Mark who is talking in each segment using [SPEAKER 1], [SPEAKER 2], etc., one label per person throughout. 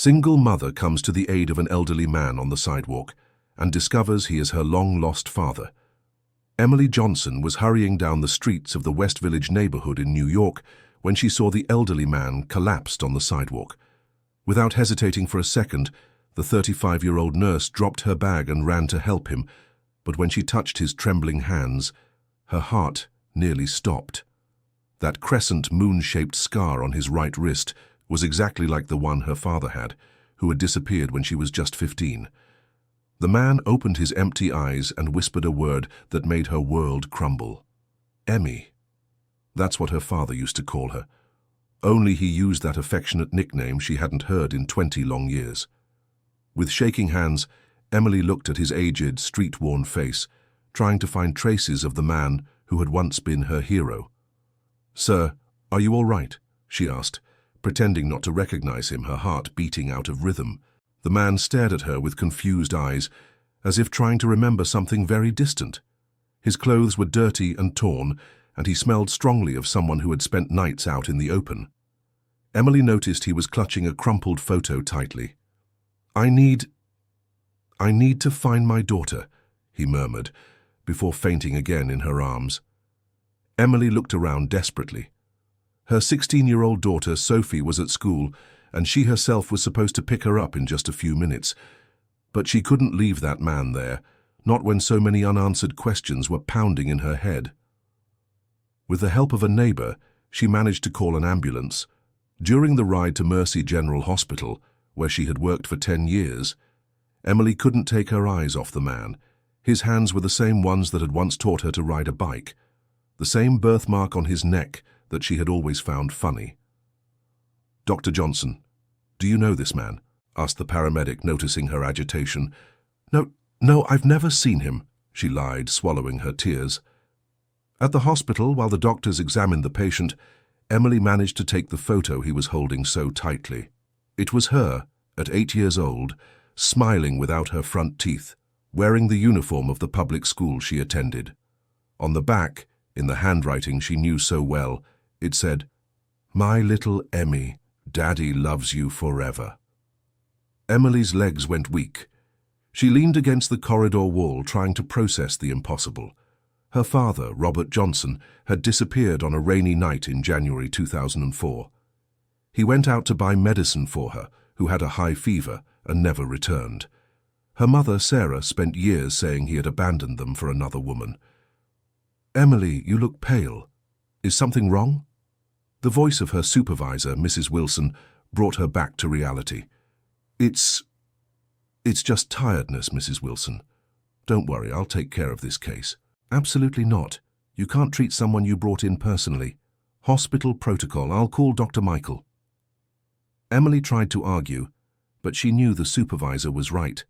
[SPEAKER 1] Single mother comes to the aid of an elderly man on the sidewalk and discovers he is her long-lost father. Emily Johnson was hurrying down the streets of the West Village neighborhood in New York when she saw the elderly man collapsed on the sidewalk. Without hesitating for a second, the 35-year-old nurse dropped her bag and ran to help him, but when she touched his trembling hands, her heart nearly stopped. That crescent moon-shaped scar on his right wrist was exactly like the one her father had, who had disappeared when she was just 15. The man opened his empty eyes and whispered a word that made her world crumble. Emmy. That's what her father used to call her. Only he used that affectionate nickname she hadn't heard in 20 long years. With shaking hands, Emily looked at his aged, street-worn face, trying to find traces of the man who had once been her hero. "Sir, are you all right?" she asked, pretending not to recognize him, her heart beating out of rhythm. The man stared at her with confused eyes, as if trying to remember something very distant. His clothes were dirty and torn, and he smelled strongly of someone who had spent nights out in the open. Emily noticed he was clutching a crumpled photo tightly. I need to find my daughter," he murmured, before fainting again in her arms. Emily looked around desperately. Her 16-year-old daughter, Sophie, was at school, and she herself was supposed to pick her up in just a few minutes. But she couldn't leave that man there, not when so many unanswered questions were pounding in her head. With the help of a neighbor, she managed to call an ambulance. During the ride to Mercy General Hospital, where she had worked for 10 years, Emily couldn't take her eyes off the man. His hands were the same ones that had once taught her to ride a bike, the same birthmark on his neck that she had always found funny. "Dr. Johnson, do you know this man?" asked the paramedic, noticing her agitation. No, I've never seen him," she lied, swallowing her tears. At the hospital, while the doctors examined the patient, Emily managed to take the photo he was holding so tightly. It was her, at 8 years old, smiling without her front teeth, wearing the uniform of the public school she attended. On the back, in the handwriting she knew so well, it said, "My little Emmy, Daddy loves you forever." Emily's legs went weak. She leaned against the corridor wall, trying to process the impossible. Her father, Robert Johnson, had disappeared on a rainy night in January 2004. He went out to buy medicine for her, who had a high fever, and never returned. Her mother, Sarah, spent years saying he had abandoned them for another woman. "Emily, you look pale. Is something wrong?" The voice of her supervisor, Mrs. Wilson, brought her back to reality. It's just tiredness, Mrs. Wilson. Don't worry, I'll take care of this case." "Absolutely not. You can't treat someone you brought in personally. Hospital protocol. I'll call Dr. Michael." Emily tried to argue, but she knew the supervisor was right.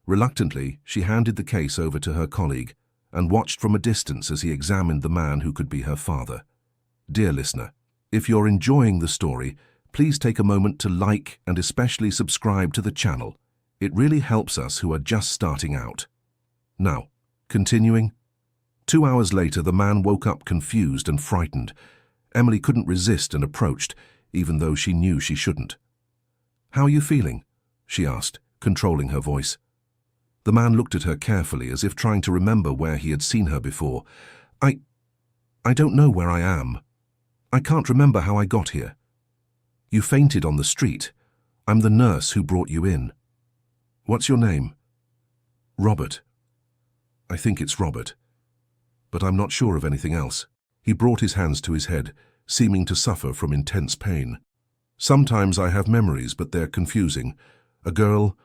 [SPEAKER 1] Reluctantly, she handed the case over to her colleague and watched from a distance as he examined the man who could be her father. Dear listener, if you're enjoying the story, please take a moment to like and especially subscribe to the channel. It really helps us who are just starting out. Now, continuing. 2 hours later, the man woke up confused and frightened. Emily couldn't resist and approached, even though she knew she shouldn't. "How are you feeling?" she asked, controlling her voice. The man looked at her carefully, as if trying to remember where he had seen her before. I don't know where I am. I can't remember how I got here." "You fainted on the street. I'm the nurse who brought you in." "What's your name?" "Robert." "I think it's Robert. But I'm not sure of anything else." He brought his hands to his head, seeming to suffer from intense pain. "Sometimes I have memories, but they're confusing. A girl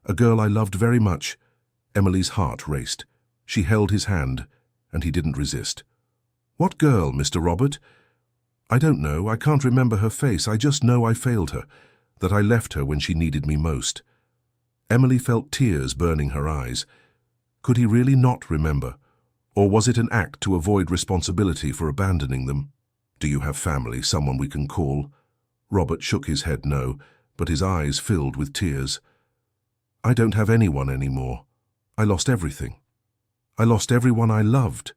[SPEAKER 1] I loved very much." Emily's heart raced. She held his hand, and he didn't resist. "What girl, Mr. Robert?" "I don't know. I can't remember her face. I just know I failed her, that I left her when she needed me most." Emily felt tears burning her eyes. Could he really not remember? Or was it an act to avoid responsibility for abandoning them? "Do you have family, someone we can call?" Robert shook his head no, but his eyes filled with tears. "I don't have anyone anymore. I lost everything. I lost everyone I loved."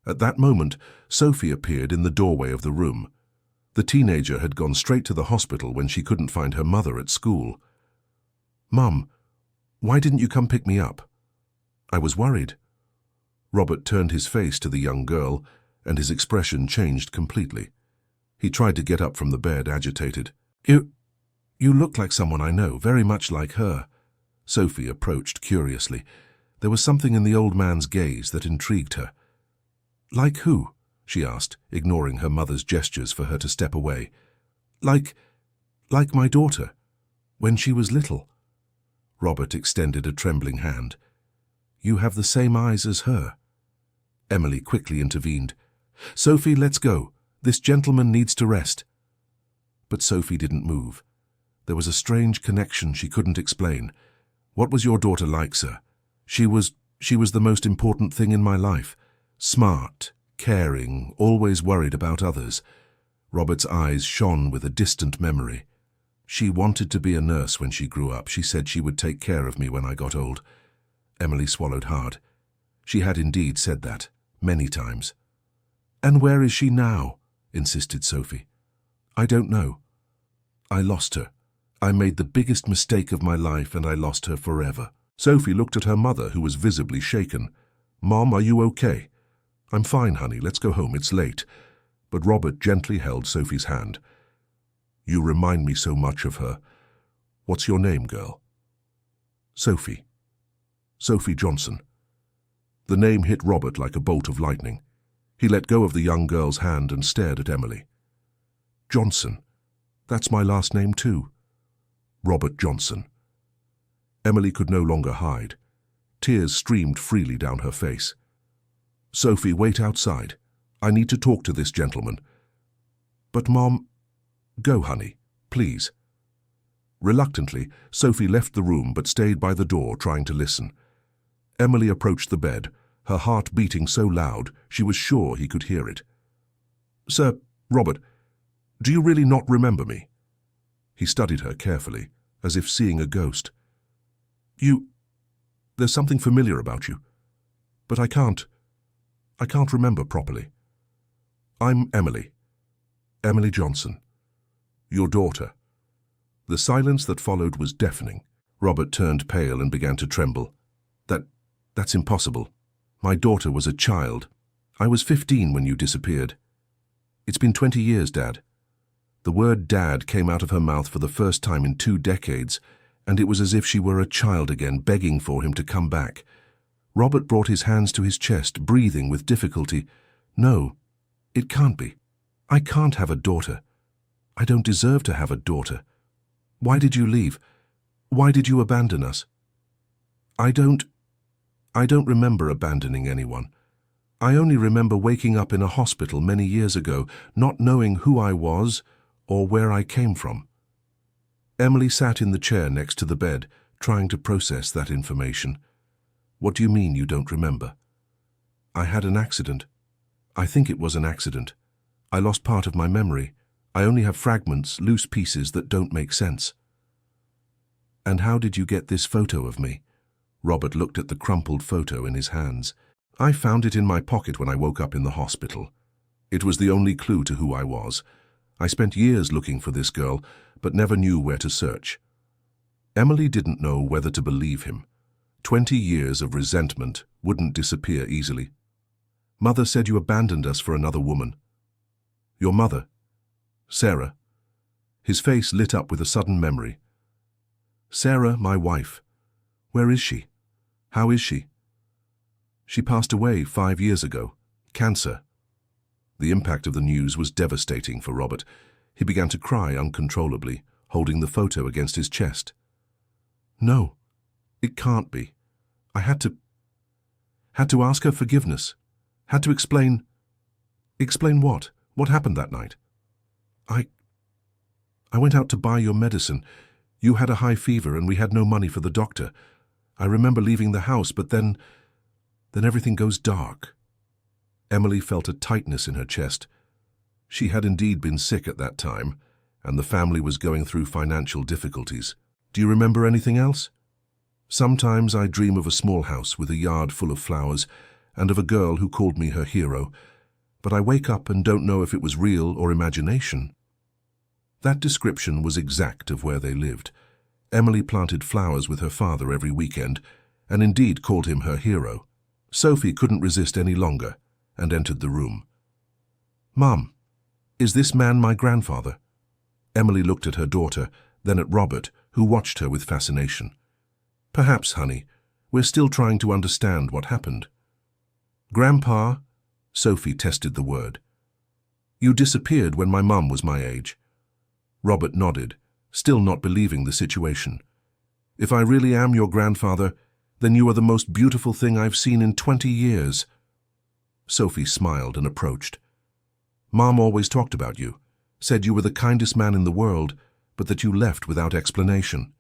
[SPEAKER 1] At that moment, Sophie appeared in the doorway of the room. The teenager had gone straight to the hospital when she couldn't find her mother at school. "Mum, why didn't you come pick me up?" "I was worried." Robert turned his face to the young girl, and his expression changed completely. He tried to get up from the bed, agitated. You look like someone I know, very much like her." Sophie approached curiously. There was something in the old man's gaze that intrigued her. "Like who?" she asked, ignoring her mother's gestures for her to step away. Like my daughter, when she was little." Robert extended a trembling hand. "You have the same eyes as her." Emily quickly intervened. "Sophie, let's go. This gentleman needs to rest." But Sophie didn't move. There was a strange connection she couldn't explain. "What was your daughter like, sir?" She was the most important thing in my life. Smart, caring, always worried about others." Robert's eyes shone with a distant memory. "She wanted to be a nurse when she grew up. She said she would take care of me when I got old." Emily swallowed hard. She had indeed said that, many times. "And where is she now?" insisted Sophie. "I don't know. I lost her. I made the biggest mistake of my life, and I lost her forever." Sophie looked at her mother, who was visibly shaken. "Mom, are you okay?" "I'm fine, honey. Let's go home. It's late." But Robert gently held Sophie's hand. "You remind me so much of her. What's your name, girl?" "Sophie. Sophie Johnson." The name hit Robert like a bolt of lightning. He let go of the young girl's hand and stared at Emily. "Johnson. That's my last name too. Robert Johnson." Emily could no longer hide. Tears streamed freely down her face. "Sophie, wait outside. I need to talk to this gentleman." "But, Mom—" "Go, honey, please." Reluctantly, Sophie left the room but stayed by the door trying to listen. Emily approached the bed, her heart beating so loud she was sure he could hear it. "Sir, Robert, do you really not remember me?" He studied her carefully, as if seeing a ghost. There's something familiar about you, but I can't remember properly." "I'm Emily. Emily Johnson. Your daughter." The silence that followed was deafening. Robert turned pale and began to tremble. That's impossible. My daughter was a child. I was 15 when you disappeared." "It's been 20 years, Dad." The word Dad came out of her mouth for the first time in 2 decades, and it was as if she were a child again, begging for him to come back. Robert brought his hands to his chest, breathing with difficulty. "No, it can't be. I can't have a daughter. I don't deserve to have a daughter. Why did you leave? Why did you abandon us?" I don't remember abandoning anyone. I only remember waking up in a hospital many years ago, not knowing who I was or where I came from." Emily sat in the chair next to the bed, trying to process that information. "What do you mean you don't remember?" "I had an accident. I think it was an accident. I lost part of my memory. I only have fragments, loose pieces that don't make sense." "And how did you get this photo of me?" Robert looked at the crumpled photo in his hands. "I found it in my pocket when I woke up in the hospital. It was the only clue to who I was. I spent years looking for this girl, but never knew where to search." Emily didn't know whether to believe him. 20 years of resentment wouldn't disappear easily. "Mother said you abandoned us for another woman." "Your mother? Sarah?" His face lit up with a sudden memory. "Sarah, my wife. Where is she? How is she?" "She passed away 5 years ago. Cancer." The impact of the news was devastating for Robert. He began to cry uncontrollably, holding the photo against his chest. "No, it can't be. I had to ask her forgiveness. Had to explain." "Explain what? What happened that night?" I went out to buy your medicine. You had a high fever and we had no money for the doctor. I remember leaving the house, but then everything goes dark." Emily felt a tightness in her chest. She had indeed been sick at that time, and the family was going through financial difficulties. "Do you remember anything else?" "Sometimes I dream of a small house with a yard full of flowers, and of a girl who called me her hero. But I wake up and don't know if it was real or imagination." That description was exact of where they lived. Emily planted flowers with her father every weekend, and indeed called him her hero. Sophie couldn't resist any longer, and entered the room. "Mum, is this man my grandfather?" Emily looked at her daughter, then at Robert, who watched her with fascination. "Perhaps, honey. We're still trying to understand what happened." "Grandpa," Sophie tested the word. "You disappeared when my mum was my age." Robert nodded, still not believing the situation. "If I really am your grandfather, then you are the most beautiful thing I've seen in 20 years. Sophie smiled and approached. "Mom always talked about you, said you were the kindest man in the world, but that you left without explanation.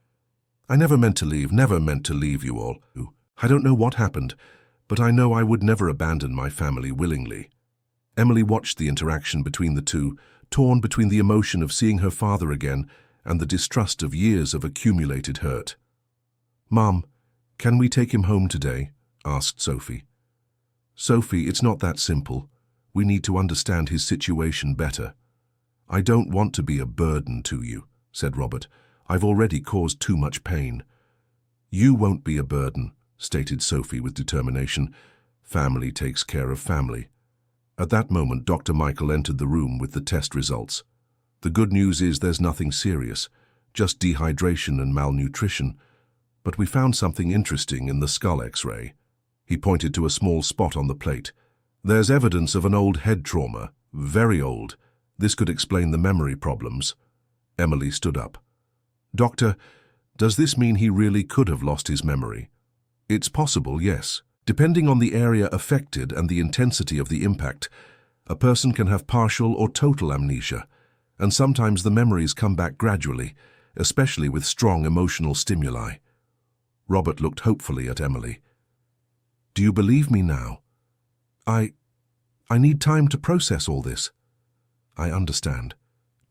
[SPEAKER 1] I never meant to leave you all. I don't know what happened, but I know I would never abandon my family willingly." Emily watched the interaction between the two, torn between the emotion of seeing her father again and the distrust of years of accumulated hurt. "Mom, can we take him home today?" asked Sophie. "Sophie, it's not that simple. We need to understand his situation better." "I don't want to be a burden to you," said Robert. "I've already caused too much pain." "You won't be a burden," stated Sophie with determination. "Family takes care of family." At that moment, Dr. Michael entered the room with the test results. "The good news is there's nothing serious, just dehydration and malnutrition. But we found something interesting in the skull X-ray." He pointed to a small spot on the plate. "There's evidence of an old head trauma, very old. This could explain the memory problems." Emily stood up. "Doctor, does this mean he really could have lost his memory?" "It's possible, yes. Depending on the area affected and the intensity of the impact, a person can have partial or total amnesia, and sometimes the memories come back gradually, especially with strong emotional stimuli." Robert looked hopefully at Emily. "Do you believe me now?" I need time to process all this." "I understand.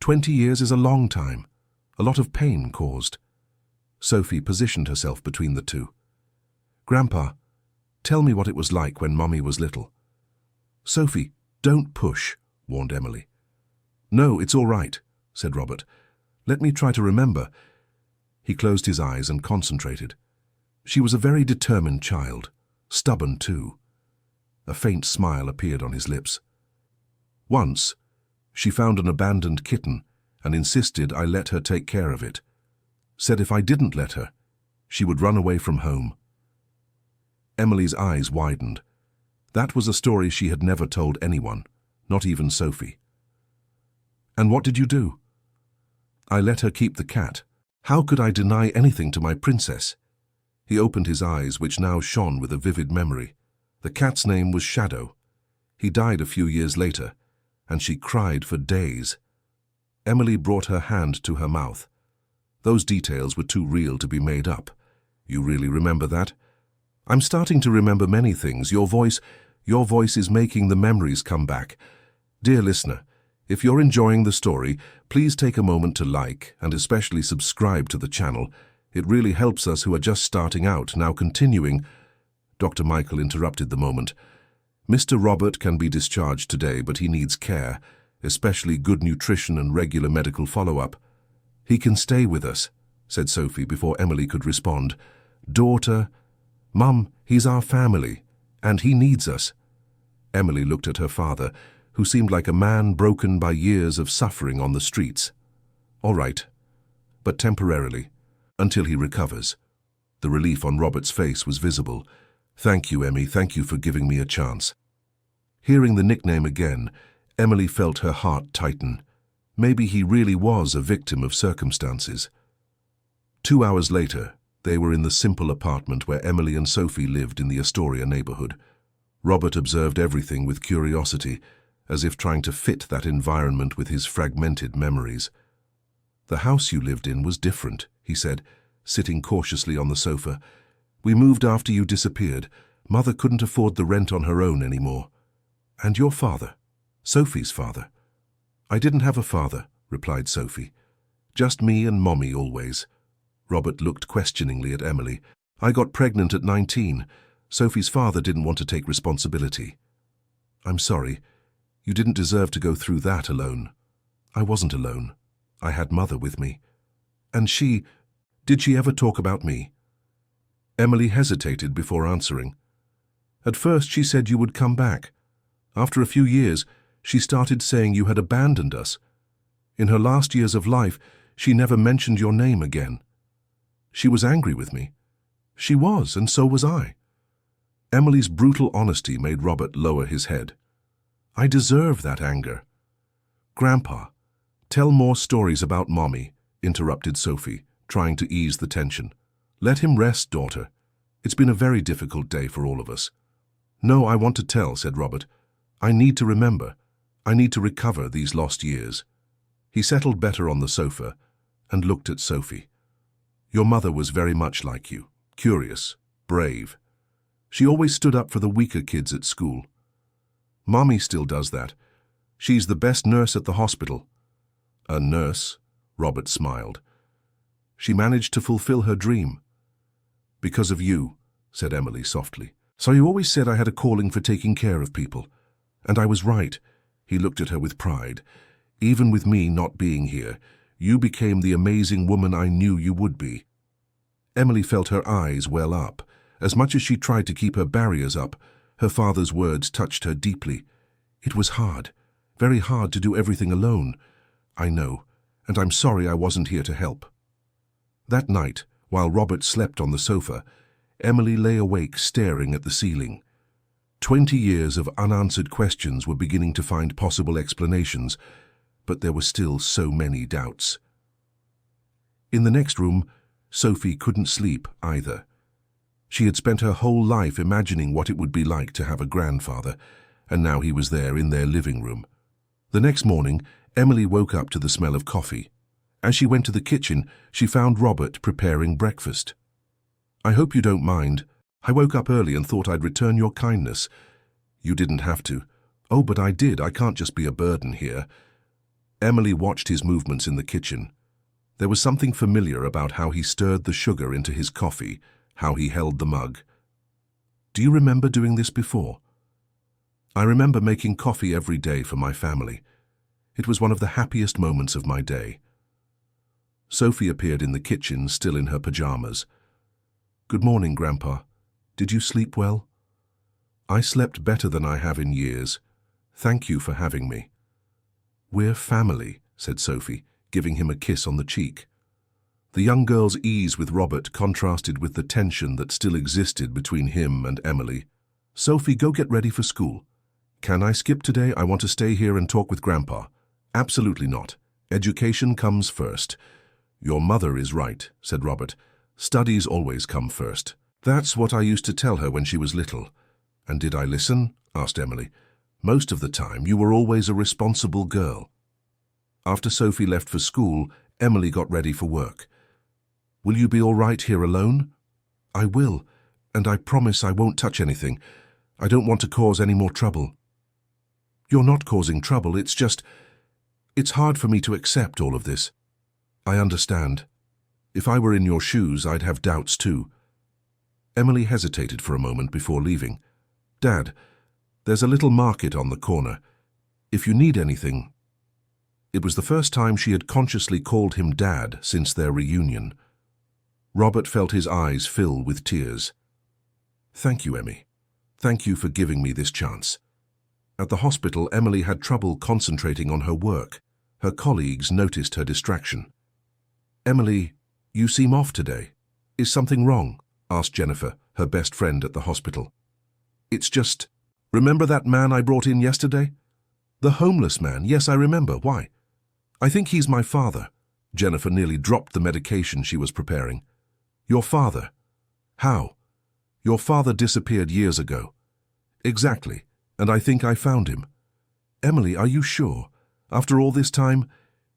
[SPEAKER 1] 20 years is a long time. A lot of pain caused." Sophie positioned herself between the two. "Grandpa, tell me what it was like when Mummy was little." "Sophie, don't push," warned Emily. "No, it's all right," said Robert. "Let me try to remember." He closed his eyes and concentrated. "She was a very determined child, stubborn too." A faint smile appeared on his lips. "Once, she found an abandoned kitten and insisted I let her take care of it. Said if I didn't let her, she would run away from home." Emily's eyes widened. That was a story she had never told anyone, not even Sophie. "And what did you do?" "I let her keep the cat. How could I deny anything to my princess?" He opened his eyes, which now shone with a vivid memory. The cat's name was Shadow. He died a few years later, and she cried for days. Emily brought her hand to her mouth. "Those details were too real to be made up. You really remember that?" "I'm starting to remember many things. Your voice is making the memories come back." Dear listener, if you're enjoying the story, please take a moment to like and especially subscribe to the channel. It really helps us who are just starting out. Now continuing. Dr. Michael interrupted the moment. "Mr. Robert can be discharged today, but he needs care, especially good nutrition and regular medical follow-up." "He can stay with us," said Sophie before Emily could respond. "Daughter, Mum, he's our family, and he needs us." Emily looked at her father, who seemed like a man broken by years of suffering on the streets. "All right, but temporarily, until he recovers." The relief on Robert's face was visible. "Thank you, Emmy. Thank you for giving me a chance." Hearing the nickname again, Emily felt her heart tighten. Maybe he really was a victim of circumstances. 2 hours later, they were in the simple apartment where Emily and Sophie lived in the Astoria neighborhood. Robert observed everything with curiosity, as if trying to fit that environment with his fragmented memories. "The house you lived in was different," he said, sitting cautiously on the sofa. "We moved after you disappeared. Mother couldn't afford the rent on her own anymore." "And your father? Sophie's father?" "I didn't have a father," replied Sophie. "Just me and Mommy always." Robert looked questioningly at Emily. "I got pregnant at 19. Sophie's father didn't want to take responsibility." "I'm sorry. You didn't deserve to go through that alone." "I wasn't alone. I had Mother with me. And did she ever talk about me? Emily hesitated before answering. At first she said you would come back. After a few years, she started saying you had abandoned us. In her last years of life, she never mentioned your name again. She was angry with me. She was, and so was I. Emily's brutal honesty made Robert lower his head. I deserve that anger. Grandpa, tell more stories about Mommy, interrupted Sophie, trying to ease the tension. Let him rest, daughter. It's been a very difficult day for all of us. No, I want to tell, said Robert. I need to remember. I need to recover these lost years. He settled better on the sofa and looked at Sophie. Your mother was very much like you, curious, brave. She always stood up for the weaker kids at school. Mommy still does that. She's the best nurse at the hospital. A nurse? Robert smiled. She managed to fulfill her dream. Because of you, said Emily softly. So you always said I had a calling for taking care of people. And I was right. He looked at her with pride. Even with me not being here, you became the amazing woman I knew you would be. Emily felt her eyes well up. As much as she tried to keep her barriers up, her father's words touched her deeply. It was hard, very hard to do everything alone. I know, and I'm sorry I wasn't here to help. That night, while Robert slept on the sofa, Emily lay awake staring at the ceiling. 20 years of unanswered questions were beginning to find possible explanations, but there were still so many doubts. In the next room, Sophie couldn't sleep either. She had spent her whole life imagining what it would be like to have a grandfather, and now he was there in their living room. The next morning, Emily woke up to the smell of coffee. As she went to the kitchen, she found Robert preparing breakfast. I hope you don't mind. I woke up early and thought I'd return your kindness. You didn't have to. Oh, but I did. I can't just be a burden here. Emily watched his movements in the kitchen. There was something familiar about how he stirred the sugar into his coffee, how he held the mug. Do you remember doing this before? I remember making coffee every day for my family. It was one of the happiest moments of my day. Sophie appeared in the kitchen, still in her pajamas. Good morning, Grandpa. Did you sleep well? I slept better than I have in years. Thank you for having me. We're family, said Sophie, giving him a kiss on the cheek. The young girl's ease with Robert contrasted with the tension that still existed between him and Emily. Sophie, go get ready for school. Can I skip today? I want to stay here and talk with Grandpa. Absolutely not. Education comes first. Your mother is right, said Robert. Studies always come first. That's what I used to tell her when she was little. And did I listen? Asked Emily. Most of the time, you were always a responsible girl. After Sophie left for school, Emily got ready for work. Will you be all right here alone? I will, and I promise I won't touch anything. I don't want to cause any more trouble. You're not causing trouble, it's hard for me to accept all of this. I understand. If I were in your shoes, I'd have doubts too. Emily hesitated for a moment before leaving. Dad, there's a little market on the corner. If you need anything. It was the first time she had consciously called him Dad since their reunion. Robert felt his eyes fill with tears. Thank you, Emmy. Thank you for giving me this chance. At the hospital, Emily had trouble concentrating on her work. Her colleagues noticed her distraction. Emily, you seem off today. Is something wrong? Asked Jennifer, her best friend at the hospital. It's just, remember that man I brought in yesterday? The homeless man, yes, I remember. Why? I think he's my father. Jennifer nearly dropped the medication she was preparing. Your father? How? Your father disappeared years ago. Exactly, and I think I found him. Emily, are you sure? After all this time?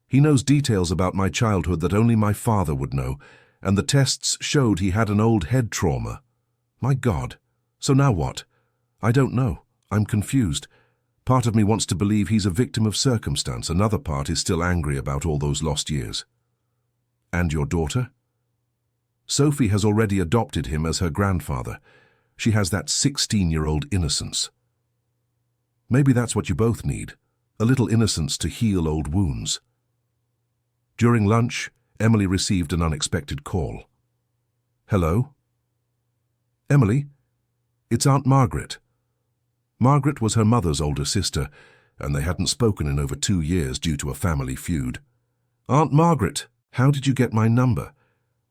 [SPEAKER 1] He knows details about my childhood that only my father would know, and the tests showed he had an old head trauma. My God. So now what? I don't know. I'm confused. Part of me wants to believe he's a victim of circumstance. Another part is still angry about all those lost years. And your daughter? Sophie has already adopted him as her grandfather. She has that 16-year-old innocence. Maybe that's what you both need, a little innocence to heal old wounds. During lunch, Emily received an unexpected call. "Hello?" "Emily, it's Aunt Margaret." Margaret was her mother's older sister, and they hadn't spoken in over 2 years due to a family feud. "Aunt Margaret, how did you get my number?"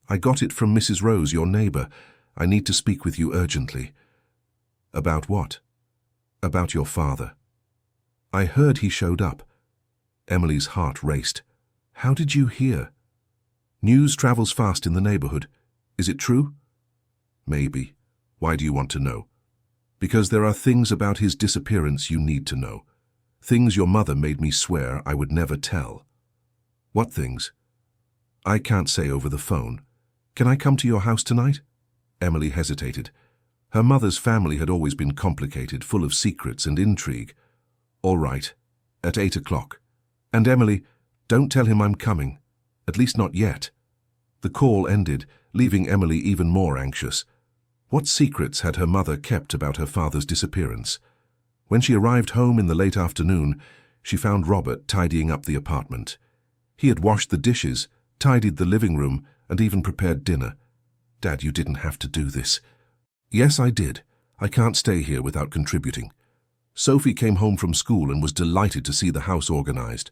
[SPEAKER 1] "I got it from Mrs. Rose, your neighbor. I need to speak with you urgently." "About what?" "About your father." "I heard he showed up." Emily's heart raced. "How did you hear?" "News travels fast in the neighborhood. Is it true?" "Maybe. Why do you want to know?" "Because there are things about his disappearance you need to know. Things your mother made me swear I would never tell." "What things?" "I can't say over the phone. Can I come to your house tonight?" Emily hesitated. Her mother's family had always been complicated, full of secrets and intrigue. "All right, at 8 o'clock. And Emily, don't tell him I'm coming. At least not yet." The call ended, leaving Emily even more anxious. What secrets had her mother kept about her father's disappearance? When she arrived home in the late afternoon, she found Robert tidying up the apartment. He had washed the dishes, tidied the living room, and even prepared dinner. "Dad, you didn't have to do this." "Yes, I did. I can't stay here without contributing." Sophie came home from school and was delighted to see the house organized.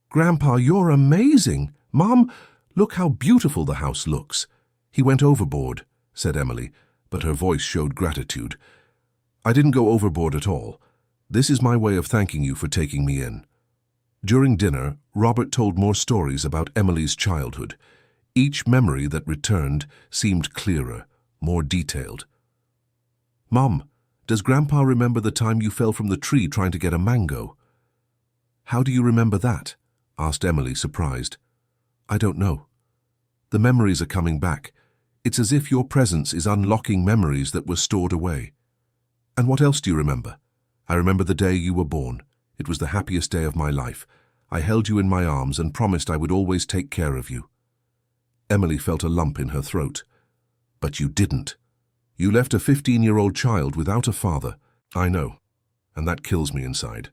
[SPEAKER 1] "Grandpa, you're amazing! Mom, look how beautiful the house looks." "He went overboard," said Emily, but her voice showed gratitude. "I didn't go overboard at all. This is my way of thanking you for taking me in." During dinner, Robert told more stories about Emily's childhood. Each memory that returned seemed clearer, more detailed. "Mom, does Grandpa remember the time you fell from the tree trying to get a mango?" "How do you remember that?" asked Emily, surprised. "I don't know. The memories are coming back. It's as if your presence is unlocking memories that were stored away." "And what else do you remember?" "I remember the day you were born. It was the happiest day of my life. I held you in my arms and promised I would always take care of you." Emily felt a lump in her throat. "But you didn't. You left a 15-year-old child without a father." "I know, and that kills me inside."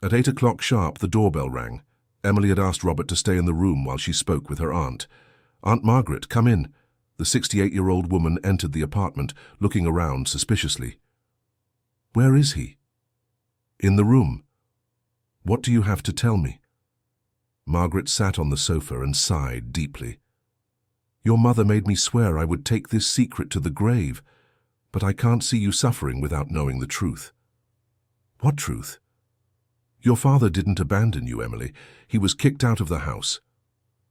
[SPEAKER 1] At 8 o'clock sharp, the doorbell rang. Emily had asked Robert to stay in the room while she spoke with her aunt. "Aunt Margaret, come in." The 68-year-old woman entered the apartment, looking around suspiciously. "Where is he?" "In the room." "What do you have to tell me?" Margaret sat on the sofa and sighed deeply. "Your mother made me swear I would take this secret to the grave, but I can't see you suffering without knowing the truth." "What truth?" "Your father didn't abandon you, Emily. He was kicked out of the house."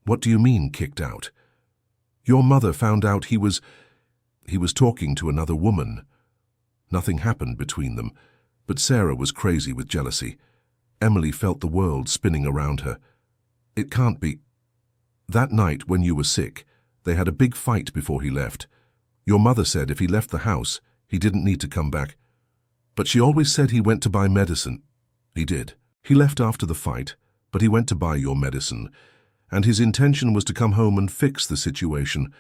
[SPEAKER 1] "What do you mean, kicked out?" "Your mother found out he was talking to another woman. Nothing happened between them, but Sarah was crazy with jealousy." Emily felt the world spinning around her. "It can't be. That night when you were sick, they had a big fight before he left. Your mother said if he left the house, he didn't need to come back. But she always said he went to buy medicine." "He did. He left after the fight, but he went to buy your medicine, and his intention was to come home and fix the situation."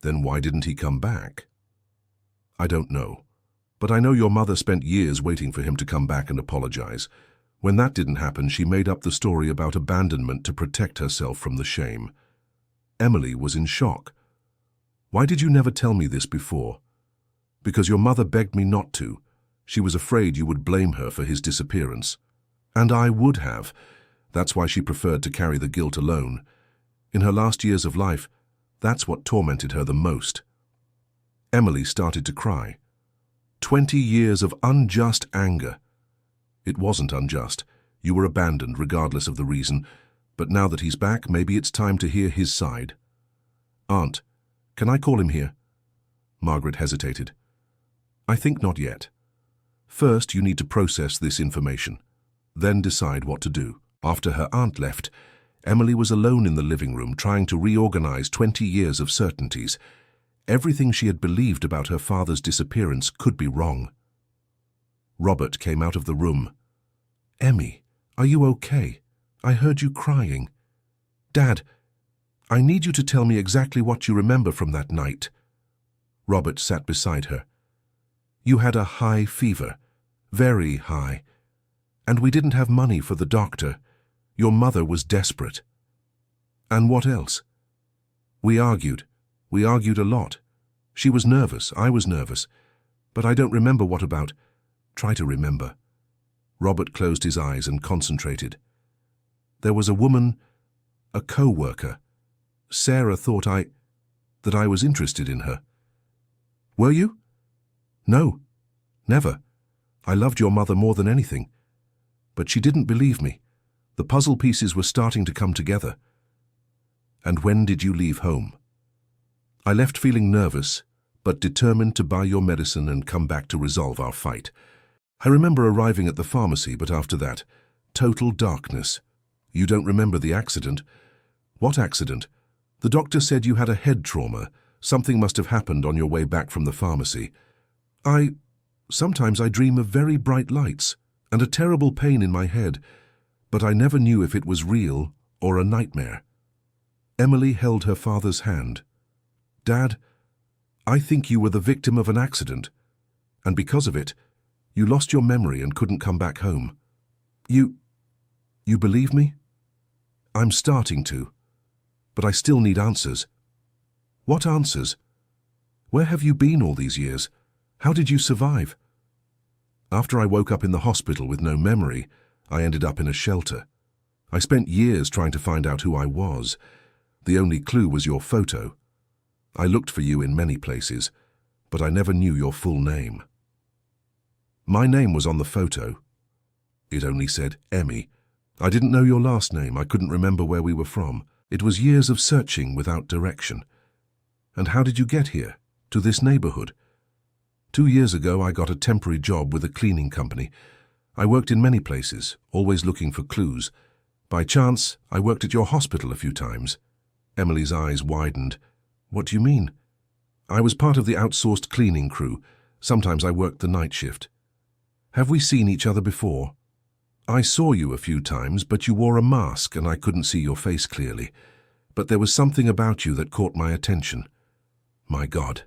[SPEAKER 1] "Then why didn't he come back?" "I don't know. But I know your mother spent years waiting for him to come back and apologize. When that didn't happen, she made up the story about abandonment to protect herself from the shame." Emily was in shock. "Why did you never tell me this before?" "Because your mother begged me not to. She was afraid you would blame her for his disappearance." "And I would have. That's why she preferred to carry the guilt alone. In her last years of life, that's what tormented her the most." Emily started to cry. 20 years of unjust anger. "It wasn't unjust. You were abandoned regardless of the reason. But now that he's back, maybe it's time to hear his side." "Aunt, can I call him here?" Margaret hesitated. "I think not yet. First, you need to process this information. Then decide what to do." After her aunt left, Emily was alone in the living room trying to reorganize 20 years of certainties. Everything she had believed about her father's disappearance could be wrong. Robert came out of the room. "Emmy, are you okay? I heard you crying." "Dad, I need you to tell me exactly what you remember from that night." Robert sat beside her. "You had a high fever, very high, and we didn't have money for the doctor. Your mother was desperate." And what else? We argued. We argued a lot. She was nervous, I was nervous. But I don't remember what about. Try to remember. Robert closed his eyes and concentrated. There was a woman, a co-worker. Sarah thought that I was interested in her. Were you? No, never. I loved your mother more than anything. But she didn't believe me. The puzzle pieces were starting to come together. And when did you leave home? I left feeling nervous, but determined to buy your medicine and come back to resolve our fight. I remember arriving at the pharmacy, but after that, total darkness. You don't remember the accident? What accident? The doctor said you had a head trauma. Something must have happened on your way back from the pharmacy. Sometimes I dream of very bright lights and a terrible pain in my head, but I never knew if it was real or a nightmare. Emily held her father's hand. Dad, I think you were the victim of an accident, and because of it, you lost your memory and couldn't come back home. You believe me? I'm starting to, but I still need answers. What answers? Where have you been all these years? How did you survive? After I woke up in the hospital with no memory, I ended up in a shelter. I spent years trying to find out who I was. The only clue was your photo. I looked for you in many places, but I never knew your full name. My name was on the photo. It only said Emmy. I didn't know your last name. I couldn't remember where we were from. It was years of searching without direction. And how did you get here, to this neighborhood? 2 years ago, I got a temporary job with a cleaning company. I worked in many places, always looking for clues. By chance, I worked at your hospital a few times. Emily's eyes widened. What do you mean? I was part of the outsourced cleaning crew. Sometimes I worked the night shift. Have we seen each other before? I saw you a few times, but you wore a mask and I couldn't see your face clearly. But there was something about you that caught my attention. My God.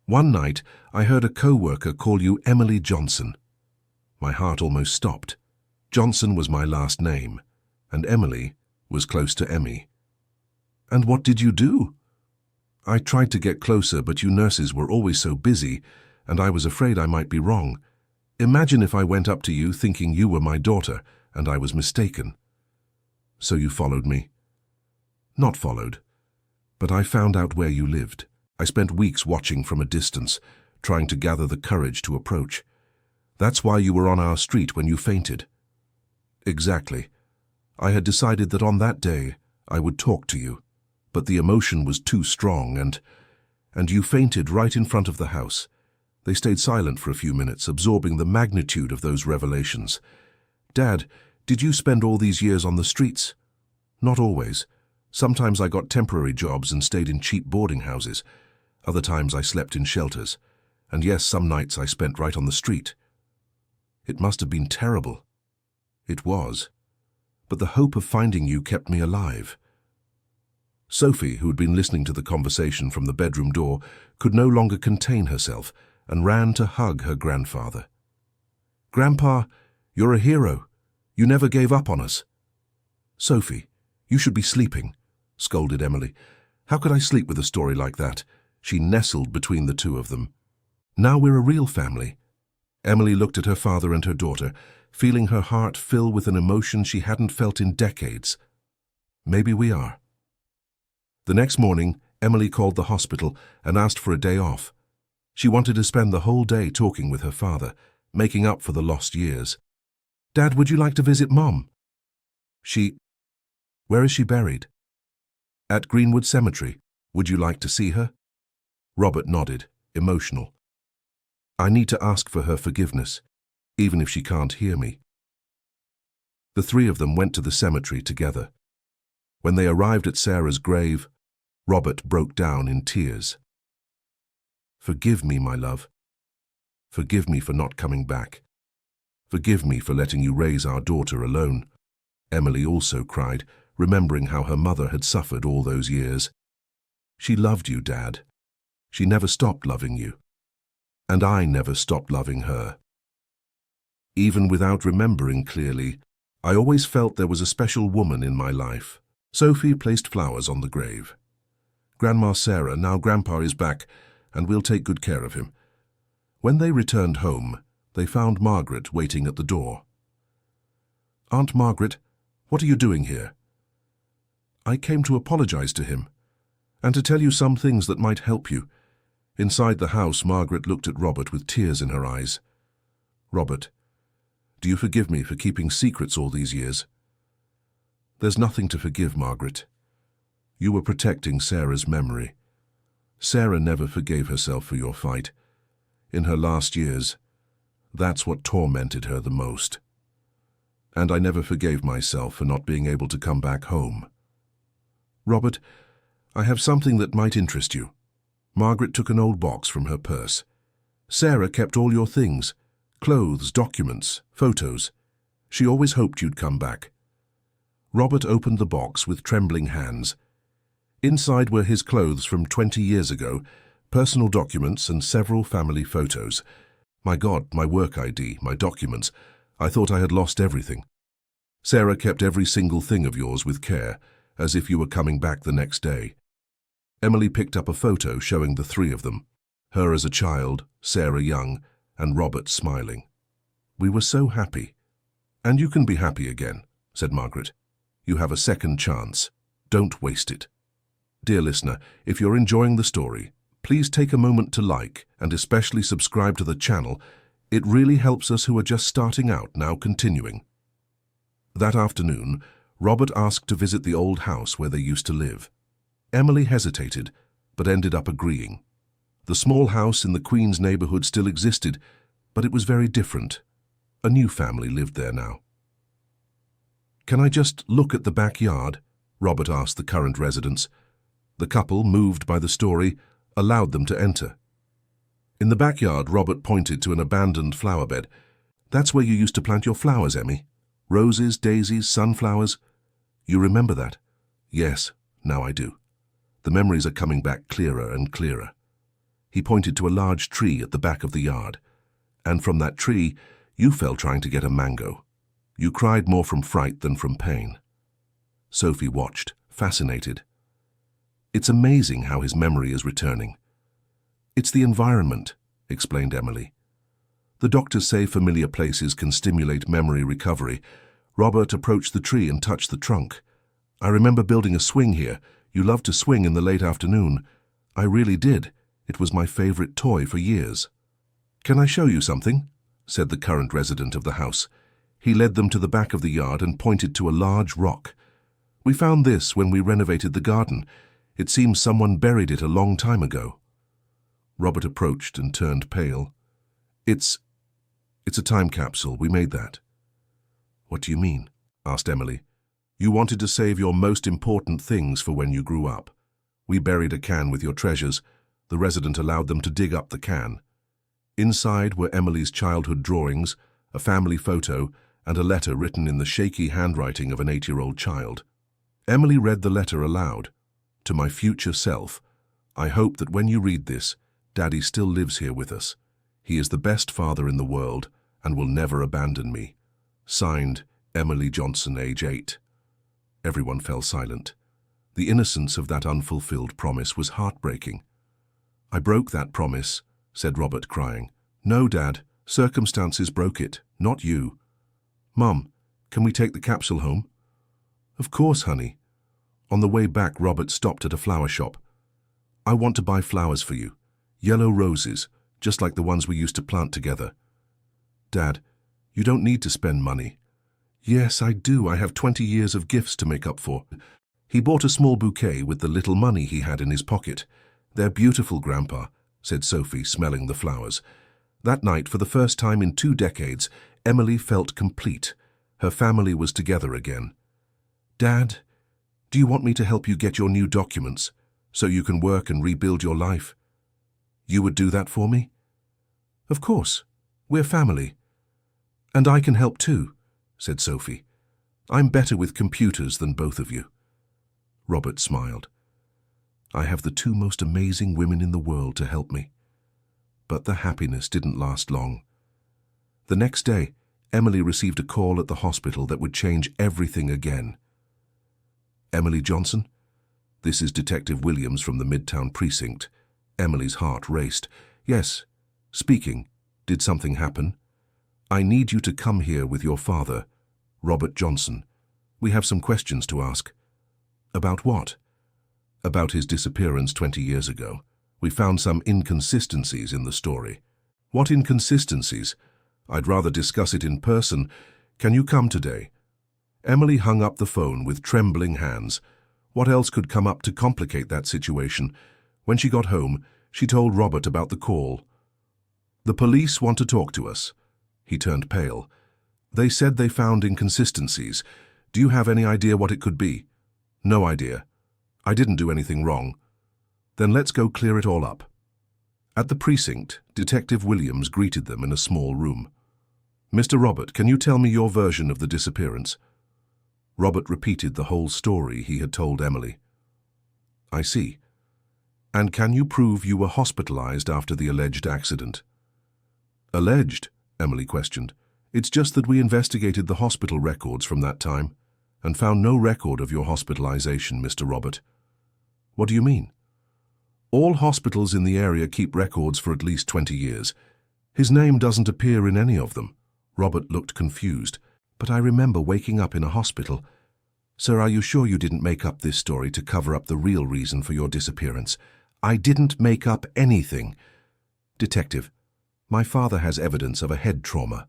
[SPEAKER 1] One night, I heard a co-worker call you Emily Johnson. My heart almost stopped. Johnson was my last name, and Emily was close to Emmy. And what did you do? I tried to get closer, but you nurses were always so busy, and I was afraid I might be wrong. Imagine if I went up to you thinking you were my daughter, and I was mistaken. So you followed me? Not followed, but I found out where you lived. I spent weeks watching from a distance, trying to gather the courage to approach. That's why you were on our street when you fainted. Exactly. I had decided that on that day I would talk to you, but the emotion was too strong and you fainted right in front of the house. They stayed silent for a few minutes, absorbing the magnitude of those revelations. Dad, did you spend all these years on the streets? Not always. Sometimes I got temporary jobs and stayed in cheap boarding houses. Other times I slept in shelters. And yes, some nights I spent right on the street. It must have been terrible. It was. But the hope of finding you kept me alive. Sophie, who had been listening to the conversation from the bedroom door, could no longer contain herself and ran to hug her grandfather. Grandpa, you're a hero. You never gave up on us. Sophie, you should be sleeping, scolded Emily. How could I sleep with a story like that? She nestled between the two of them. Now we're a real family. Emily looked at her father and her daughter, feeling her heart fill with an emotion she hadn't felt in decades. Maybe we are. The next morning, Emily called the hospital and asked for a day off. She wanted to spend the whole day talking with her father, making up for the lost years. Dad, would you like to visit Mom? Where is she buried? At Greenwood Cemetery. Would you like to see her? Robert nodded, emotional. I need to ask for her forgiveness, even if she can't hear me. The three of them went to the cemetery together. When they arrived at Sarah's grave, Robert broke down in tears. Forgive me, my love. Forgive me for not coming back. Forgive me for letting you raise our daughter alone. Emily also cried, remembering how her mother had suffered all those years. She loved you, Dad. She never stopped loving you. And I never stopped loving her. Even without remembering clearly, I always felt there was a special woman in my life, Sophie placed flowers on the grave. "Grandma Sarah, now Grandpa is back, and we'll take good care of him." When they returned home, they found Margaret waiting at the door. "Aunt Margaret, what are you doing here?" "I came to apologize to him, and to tell you some things that might help you." Inside the house, Margaret looked at Robert with tears in her eyes. "Robert, do you forgive me for keeping secrets all these years?" "There's nothing to forgive, Margaret. You were protecting Sarah's memory. Sarah never forgave herself for your fight. In her last years, that's what tormented her the most. And I never forgave myself for not being able to come back home. Robert, I have something that might interest you." Margaret took an old box from her purse. "Sarah kept all your things, clothes, documents, photos. She always hoped you'd come back." Robert opened the box with trembling hands. Inside were his clothes from 20 years ago, personal documents and several family photos. "My God, my work ID, my documents. I thought I had lost everything." "Sarah kept every single thing of yours with care, as if you were coming back the next day." Emily picked up a photo showing the three of them, her as a child, Sarah young, and Robert smiling. "We were so happy." "And you can be happy again," said Margaret. "You have a second chance. Don't waste it." Dear listener, if you're enjoying the story, please take a moment to like and especially subscribe to the channel. It really helps us who are just starting out now continuing. That afternoon, Robert asked to visit the old house where they used to live. Emily hesitated, but ended up agreeing. The small house in the Queens neighborhood still existed, but it was very different. A new family lived there now. "Can I just look at the backyard?" Robert asked the current residents. The couple, moved by the story, allowed them to enter. In the backyard, Robert pointed to an abandoned flower bed. "That's where you used to plant your flowers, Emmy. Roses, daisies, sunflowers. You remember that?" "Yes, now I do. The memories are coming back clearer and clearer." He pointed to a large tree at the back of the yard. "And from that tree, you fell trying to get a mango. You cried more from fright than from pain." Sophie watched, fascinated. "It's amazing how his memory is returning." "It's the environment," explained Emily. "The doctors say familiar places can stimulate memory recovery." Robert approached the tree and touched the trunk. "I remember building a swing here. You loved to swing in the late afternoon." "I really did. It was my favorite toy for years." "Can I show you something?" said the current resident of the house. He led them to the back of the yard and pointed to a large rock. "We found this when we renovated the garden. It seems someone buried it a long time ago." Robert approached and turned pale. It's a time capsule. We made that." "What do you mean?" asked Emily. "You wanted to save your most important things for when you grew up. We buried a can with your treasures." The resident allowed them to dig up the can. Inside were Emily's childhood drawings, a family photo, and a letter written in the shaky handwriting of an 8-year-old child. Emily read the letter aloud. "To my future self, I hope that when you read this, Daddy still lives here with us. He is the best father in the world and will never abandon me. Signed, Emily Johnson, age 8. Everyone fell silent. The innocence of that unfulfilled promise was heartbreaking. "I broke that promise," said Robert, crying. "No, Dad, circumstances broke it, not you." "Mom, can we take the capsule home?" "Of course, honey." On the way back, Robert stopped at a flower shop. "I want to buy flowers for you. Yellow roses, just like the ones we used to plant together." "Dad, you don't need to spend money." "Yes, I do. I have 20 years of gifts to make up for." He bought a small bouquet with the little money he had in his pocket. "They're beautiful, Grandpa," said Sophie, smelling the flowers. That night, for the first time in 2 decades, Emily felt complete. Her family was together again. "Dad, do you want me to help you get your new documents, so you can work and rebuild your life?" "You would do that for me?" "Of course. We're family." "And I can help too," said Sophie. "I'm better with computers than both of you." Robert smiled. "I have the 2 most amazing women in the world to help me." But the happiness didn't last long. The next day, Emily received a call at the hospital that would change everything again. Emily Johnson? This is Detective Williams from the Midtown Precinct. Emily's heart raced. Yes, speaking. Did something happen? I need you to come here with your father, Robert Johnson. We have some questions to ask. About what? About his disappearance 20 years ago. We found some inconsistencies in the story. What inconsistencies? I'd rather discuss it in person. Can you come today? Emily hung up the phone with trembling hands. What else could come up to complicate that situation? When she got home, she told Robert about the call. The police want to talk to us. He turned pale. They said they found inconsistencies. Do you have any idea what it could be? No idea. I didn't do anything wrong. Then let's go clear it all up. At the precinct, Detective Williams greeted them in a small room. Mr. Robert, can you tell me your version of the disappearance? Robert repeated the whole story he had told Emily. I see. And can you prove you were hospitalized after the alleged accident? Alleged? Emily questioned. It's just that we investigated the hospital records from that time and found no record of your hospitalization, Mr. Robert. What do you mean? All hospitals in the area keep records for at least 20 years. His name doesn't appear in any of them. Robert looked confused. But I remember waking up in a hospital. Sir, are you sure you didn't make up this story to cover up the real reason for your disappearance? I didn't make up anything. Detective, my father has evidence of a head trauma.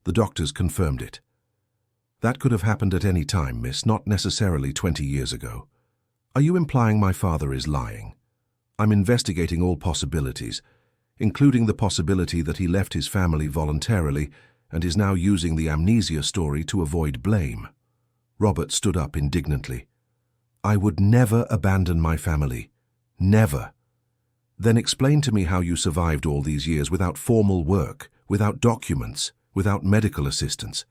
[SPEAKER 1] The doctors confirmed it. That could have happened at any time, miss, not necessarily 20 years ago. Are you implying my father is lying? I'm investigating all possibilities, including the possibility that he left his family voluntarily and is now using the amnesia story to avoid blame. Robert stood up indignantly. I would never abandon my family. Never. Then explain to me how you survived all these years without formal work, without documents, without medical assistance.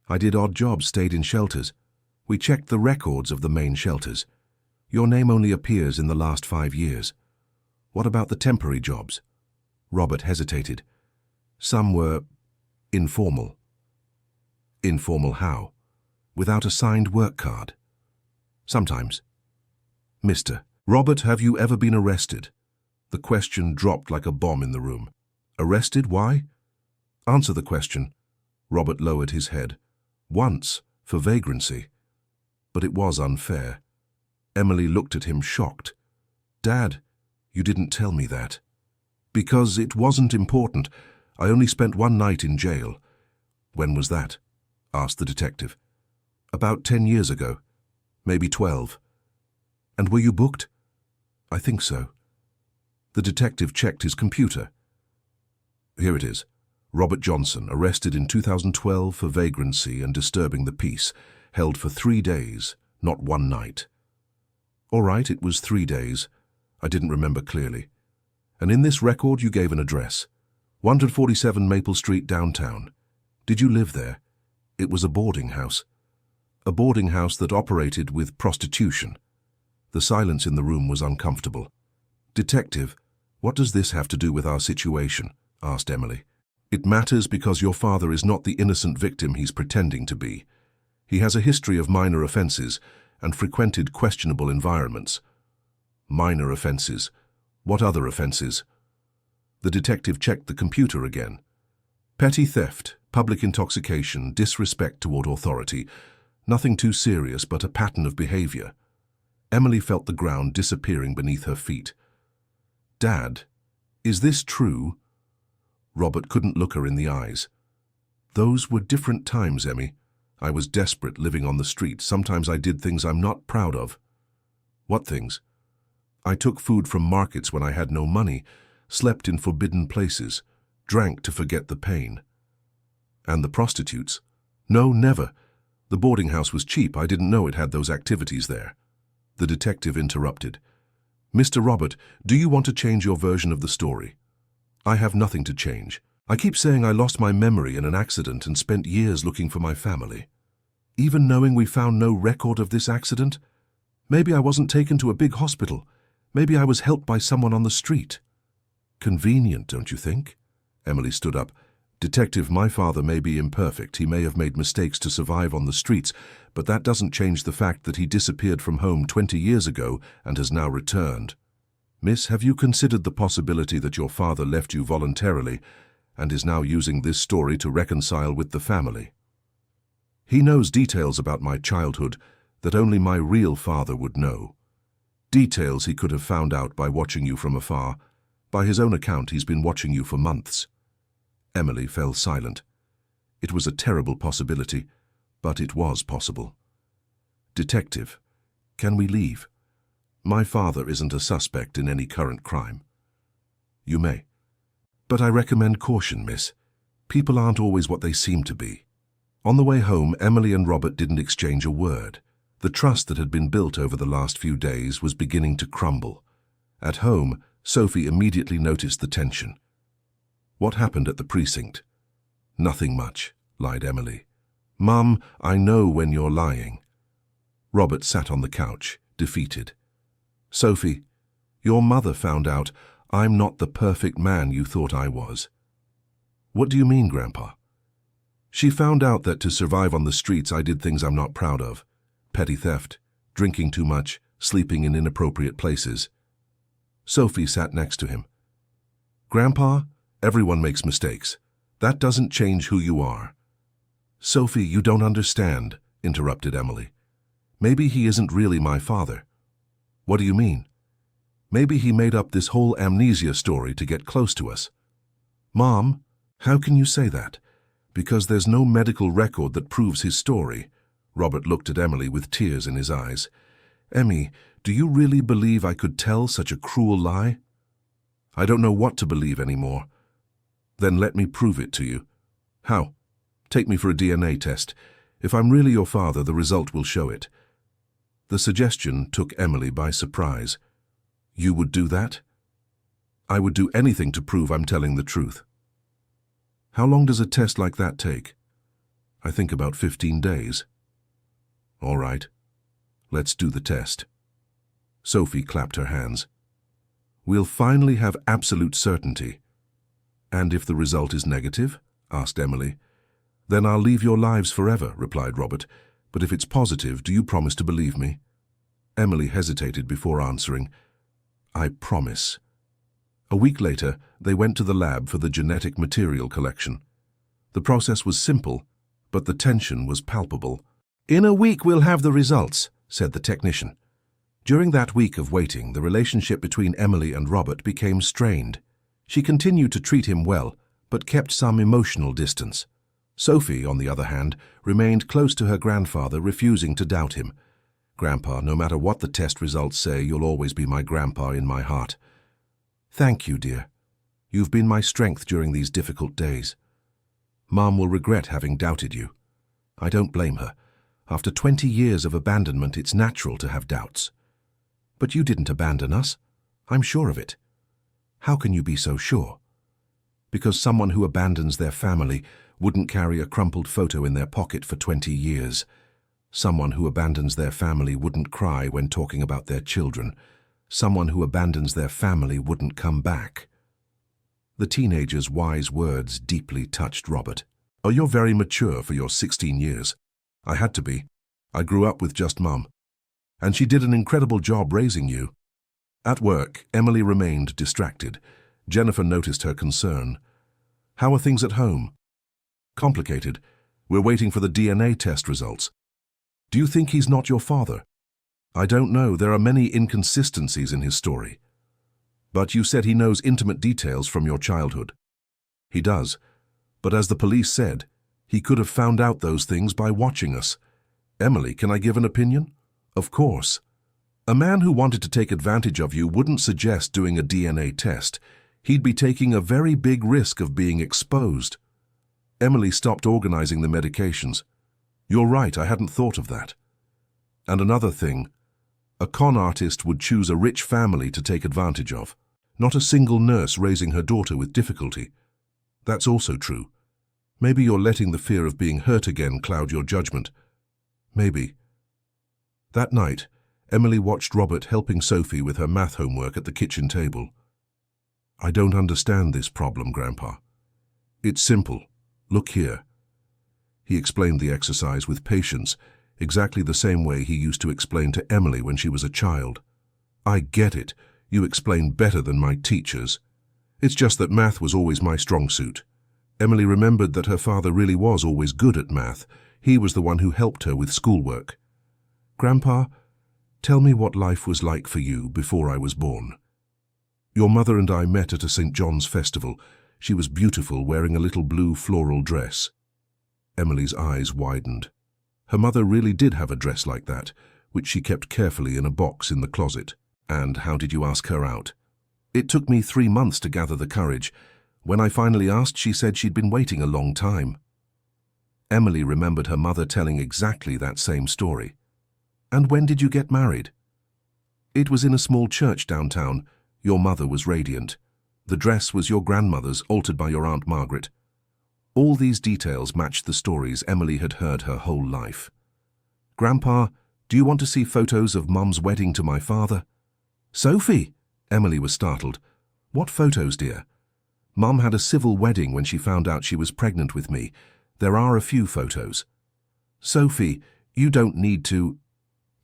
[SPEAKER 1] I did odd jobs, stayed in shelters. We checked the records of the main shelters. Your name only appears in the last 5 years. What about the temporary jobs? Robert hesitated. Some were informal. Informal how? Without a signed work card? Sometimes. Mister, Robert, have you ever been arrested? The question dropped like a bomb in the room. Arrested? Why? Answer the question. Robert lowered his head. Once, for vagrancy. But it was unfair. Emily looked at him shocked. Dad, you didn't tell me that. Because it wasn't important. I only spent 1 night in jail. When was that? Asked the detective. About 10 years ago. Maybe 12. And were you booked? I think so. The detective checked his computer. Here it is. Robert Johnson, arrested in 2012 for vagrancy and disturbing the peace, held for 3 days, not 1 night. All right, it was 3 days. I didn't remember clearly. And in this record you gave an address. 147 Maple Street, downtown. Did you live there? It was a boarding house. A boarding house that operated with prostitution. The silence in the room was uncomfortable. Detective, what does this have to do with our situation? Asked Emily. It matters because your father is not the innocent victim he's pretending to be. He has a history of minor offenses and frequented questionable environments. Minor offenses. What other offenses? The detective checked the computer again. Petty theft, public intoxication, disrespect toward authority. Nothing too serious, but a pattern of behavior. Emily felt the ground disappearing beneath her feet. Dad, is this true? Robert couldn't look her in the eyes. Those were different times, Emmy. I was desperate, living on the street. Sometimes I did things I'm not proud of. What things? I took food from markets when I had no money, slept in forbidden places, drank to forget the pain. And the prostitutes? No, never. The boarding house was cheap. I didn't know it had those activities there. The detective interrupted. Mr. Robert, do you want to change your version of the story? I have nothing to change. I keep saying I lost my memory in an accident and spent years looking for my family. Even knowing we found no record of this accident? Maybe I wasn't taken to a big hospital. Maybe I was helped by someone on the street. Convenient, don't you think? Emily stood up. Detective, my father may be imperfect, he may have made mistakes to survive on the streets, but that doesn't change the fact that he disappeared from home 20 years ago and has now returned. Miss, have you considered the possibility that your father left you voluntarily and is now using this story to reconcile with the family? He knows details about my childhood that only my real father would know. Details he could have found out by watching you from afar. By his own account, he's been watching you for months. Emily fell silent. It was a terrible possibility, but it was possible. Detective, can we leave? My father isn't a suspect in any current crime. You may. But I recommend caution, miss. People aren't always what they seem to be. On the way home, Emily and Robert didn't exchange a word. The trust that had been built over the last few days was beginning to crumble. At home, Sophie immediately noticed the tension. What happened at the precinct? Nothing much, lied Emily. Mum, I know when you're lying. Robert sat on the couch, defeated. Sophie, your mother found out I'm not the perfect man you thought I was. What do you mean, Grandpa? She found out that to survive on the streets I did things I'm not proud of. Petty theft, drinking too much, sleeping in inappropriate places. Sophie sat next to him. Grandpa, everyone makes mistakes. That doesn't change who you are. Sophie, you don't understand, interrupted Emily. Maybe he isn't really my father. What do you mean? Maybe he made up this whole amnesia story to get close to us. Mom, how can you say that? Because there's no medical record that proves his story. Robert looked at Emily with tears in his eyes. Emmy, do you really believe I could tell such a cruel lie? I don't know what to believe anymore. Then let me prove it to you. How? Take me for a DNA test. If I'm really your father, the result will show it. The suggestion took Emily by surprise. You would do that? I would do anything to prove I'm telling the truth. How long does a test like that take? I think about 15 days. All right. Let's do the test. Sophie clapped her hands. We'll finally have absolute certainty. And if the result is negative? Asked Emily. Then I'll leave your lives forever, replied Robert. But if it's positive, do you promise to believe me? Emily hesitated before answering. I promise. A week later, they went to the lab for the genetic material collection. The process was simple, but the tension was palpable. In a week we'll have the results, said the technician. During that week of waiting, the relationship between Emily and Robert became strained. She continued to treat him well, but kept some emotional distance. Sophie, on the other hand, remained close to her grandfather, refusing to doubt him. Grandpa, no matter what the test results say, you'll always be my grandpa in my heart. Thank you, dear. You've been my strength during these difficult days. Mom will regret having doubted you. I don't blame her. After 20 years of abandonment, it's natural to have doubts. But you didn't abandon us. I'm sure of it. How can you be so sure? Because someone who abandons their family wouldn't carry a crumpled photo in their pocket for 20 years. Someone who abandons their family wouldn't cry when talking about their children. Someone who abandons their family wouldn't come back. The teenager's wise words deeply touched Robert. Oh, you're very mature for your 16 years. I had to be. I grew up with just Mum. And she did an incredible job raising you. At work, Emily remained distracted. Jennifer noticed her concern. How are things at home? Complicated. We're waiting for the DNA test results. Do you think he's not your father? I don't know. There are many inconsistencies in his story. But you said he knows intimate details from your childhood. He does. But as the police said, he could have found out those things by watching us. Emily, can I give an opinion? Of course. A man who wanted to take advantage of you wouldn't suggest doing a DNA test. He'd be taking a very big risk of being exposed. Emily stopped organizing the medications. You're right, I hadn't thought of that. And another thing, a con artist would choose a rich family to take advantage of, not a single nurse raising her daughter with difficulty. That's also true. Maybe you're letting the fear of being hurt again cloud your judgment. Maybe. That night, Emily watched Robert helping Sophie with her math homework at the kitchen table. I don't understand this problem, Grandpa. It's simple. Look here. He explained the exercise with patience, exactly the same way he used to explain to Emily when she was a child. I get it. You explain better than my teachers. It's just that math was always my strong suit. Emily remembered that her father really was always good at math. He was the one who helped her with schoolwork. Grandpa, tell me what life was like for you before I was born. Your mother and I met at a St. John's festival. She was beautiful, wearing a little blue floral dress. Emily's eyes widened. Her mother really did have a dress like that, which she kept carefully in a box in the closet. And how did you ask her out? It took me 3 months to gather the courage. When I finally asked, she said she'd been waiting a long time. Emily remembered her mother telling exactly that same story. And when did you get married? It was in a small church downtown. Your mother was radiant. The dress was your grandmother's, altered by your Aunt Margaret. All these details matched the stories Emily had heard her whole life. Grandpa, do you want to see photos of Mum's wedding to my father? Sophie! Emily was startled. What photos, dear? Mum had a civil wedding when she found out she was pregnant with me. There are a few photos. Sophie, you don't need to...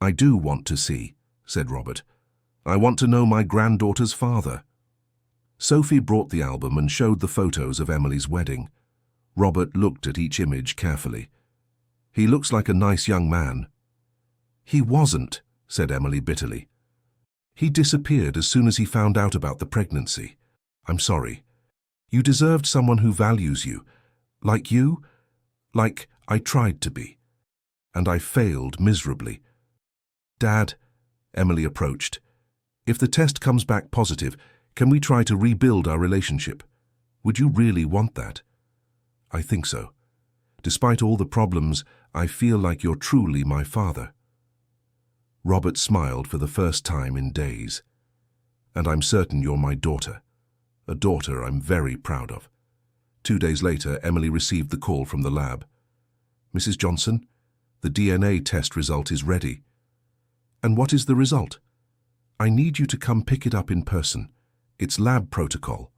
[SPEAKER 1] I do want to see, said Robert. I want to know my granddaughter's father. Sophie brought the album and showed the photos of Emily's wedding. Robert looked at each image carefully. He looks like a nice young man. He wasn't, said Emily bitterly. He disappeared as soon as he found out about the pregnancy. I'm sorry. You deserved someone who values you. Like you? Like I tried to be. And I failed miserably. Dad, Emily approached. If the test comes back positive, can we try to rebuild our relationship? Would you really want that? I think so. Despite all the problems, I feel like you're truly my father. Robert smiled for the first time in days. And I'm certain you're my daughter. A daughter I'm very proud of. 2 days later, Emily received the call from the lab. Mrs. Johnson, the DNA test result is ready. And what is the result? I need you to come pick it up in person. It's lab protocol.